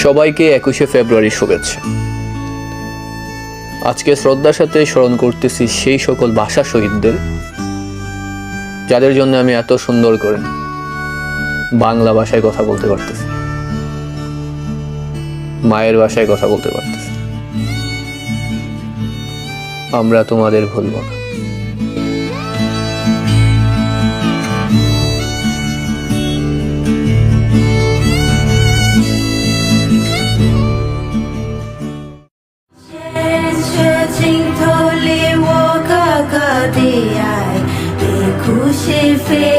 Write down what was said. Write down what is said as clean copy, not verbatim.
সবাইকে 21শে ফেব্রুয়ারি শুভেচ্ছা। আজকে শ্রদ্ধার সাথে স্মরণ করতেছি সেই সকল ভাষা শহীদদের, যাদের জন্য আমি এত সুন্দর করে বাংলা ভাষায় কথা বলতে পারতেছি, মায়ের ভাষায় কথা বলতে পারতেছি। আমরা তোমাদের ভুলব না।镜头里我哥哥的爱，被故事飞。